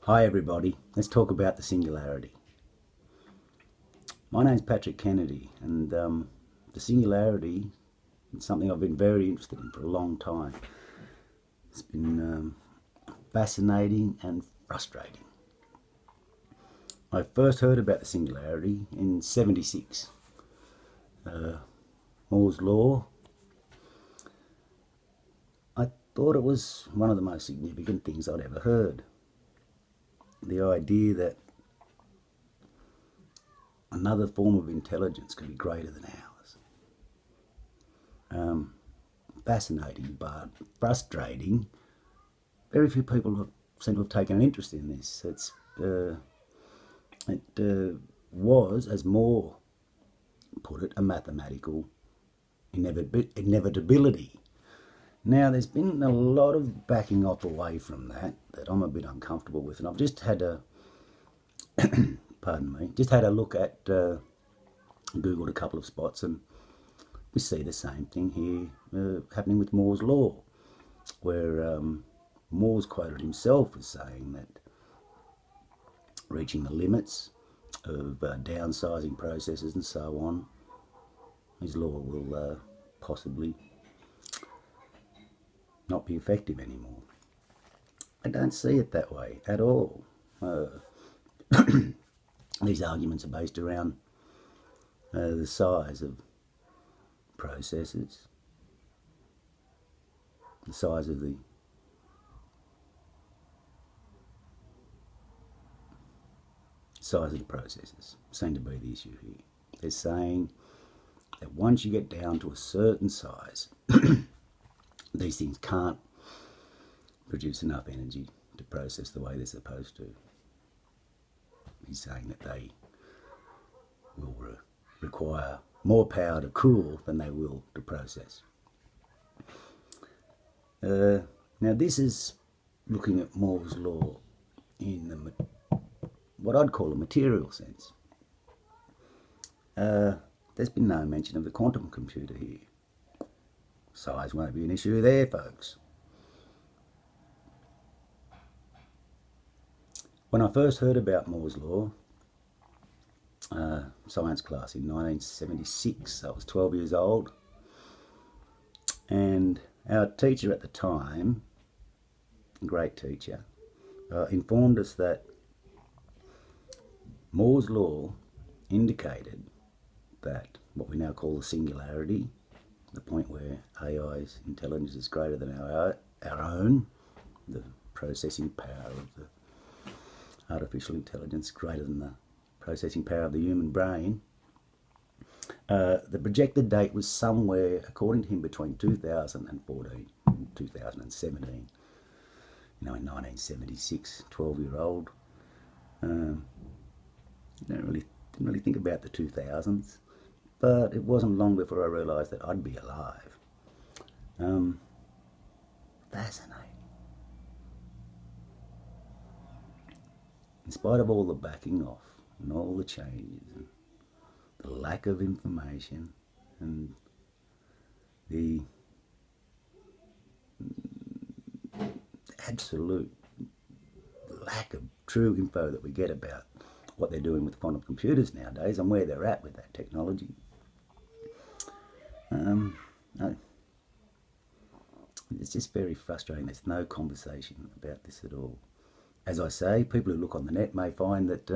Hi everybody, let's talk about the singularity. My name's Patrick Kennedy, and the singularity is something I've been very interested in for a long time. It's been fascinating and frustrating. I first heard about the singularity in '76. Moore's Law. I thought it was one of the most significant things I'd ever heard. The idea that another form of intelligence could be greater than ours. Fascinating, but frustrating. Very few people seem to have taken an interest in this. It was, as Moore put it, a mathematical inevitability. Now, there's been a lot of backing off away from that I'm a bit uncomfortable with, and I've just had a just had a look at Googled a couple of spots, and we see the same thing here happening with Moore's Law, where Moore's quoted himself as saying that reaching the limits of downsizing processes and so on, his law will possibly not be effective anymore. I don't see it that way at all. These arguments are based around the size of processes, the size of the processes seem to be the issue here. They're saying that once you get down to a certain size, these things can't produce enough energy to process the way they're supposed to. He's saying that they will require more power to cool than they will to process. Now this is looking at Moore's Law in what I'd call a material sense. There's been no mention of the quantum computer here. Size won't be an issue there, folks. When I first heard about Moore's Law, science class in 1976, I was 12 years old, and our teacher at the time, a great teacher, informed us that Moore's Law indicated that what we now call the singularity, the point where AI's intelligence is greater than our own, the processing power of the artificial intelligence greater than the processing power of the human brain. The projected date was somewhere, according to him, between 2014 and 2017. In 1976, 12-year-old. Didn't really think about the 2000s, but it wasn't long before I realised that I'd be alive. Fascinating. In spite of all the backing off and all the changes and the lack of information and the absolute lack of true info that we get about what they're doing with quantum computers nowadays and where they're at with that technology. It's just very frustrating. There's no conversation about this at all. As I say, people who look on the net may find that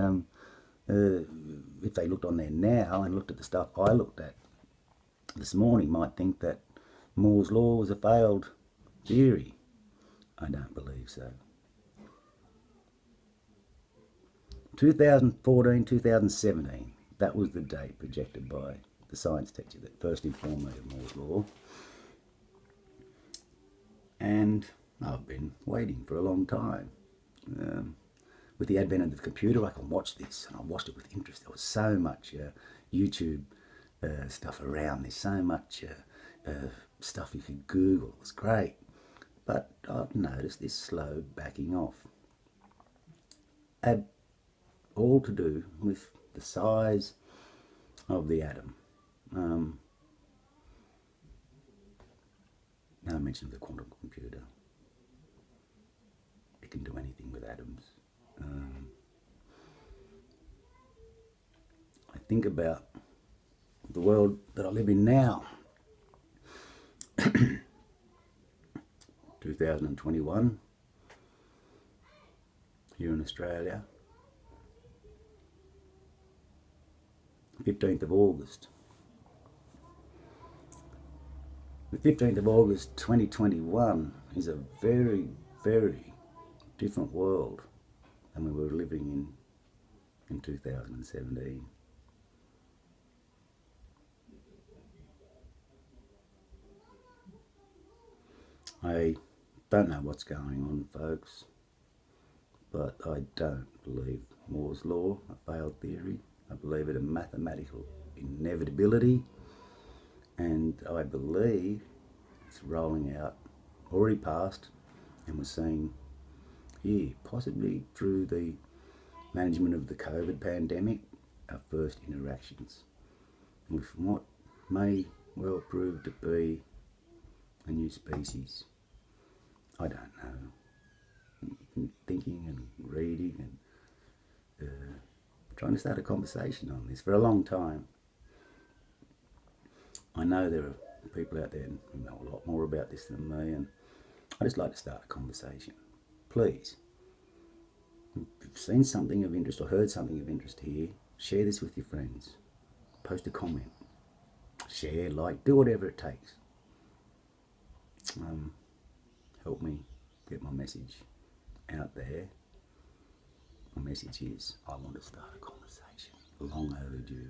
if they looked on there now and looked at the stuff I looked at this morning, might think that Moore's Law was a failed theory. I don't believe so. 2014, 2017, that was the date projected by the science teacher that first informed me of Moore's Law. And I've been waiting for a long time. With the advent of the computer, I can watch this, and I watched it with interest. There was so much YouTube stuff around. There's so much stuff you could Google. It was great. But I've noticed this slow backing off. All to do with the size of the atom. No mention of the quantum computer. It can do anything with atoms. think about the world that I live in now. 2021, here in Australia, 15th of August. The 15th of August 2021 is a very, very different world than we were living in 2017. I don't know what's going on, folks, but I don't believe Moore's law, a failed theory. I believe in a mathematical inevitability, and I believe it's rolling out, already passed, and we're seeing here, possibly through the management of the COVID pandemic, our first interactions with what may well prove to be a new species. I don't know. Thinking and reading and trying to start a conversation on this for a long time. I know there are people out there who know a lot more about this than me, and I just like to start a conversation. Please, if you've seen something of interest or heard something of interest here, share this with your friends. Post a comment. Share, like, do whatever it takes. Help me get my message out there. My message is, I want to start a conversation. Long overdue.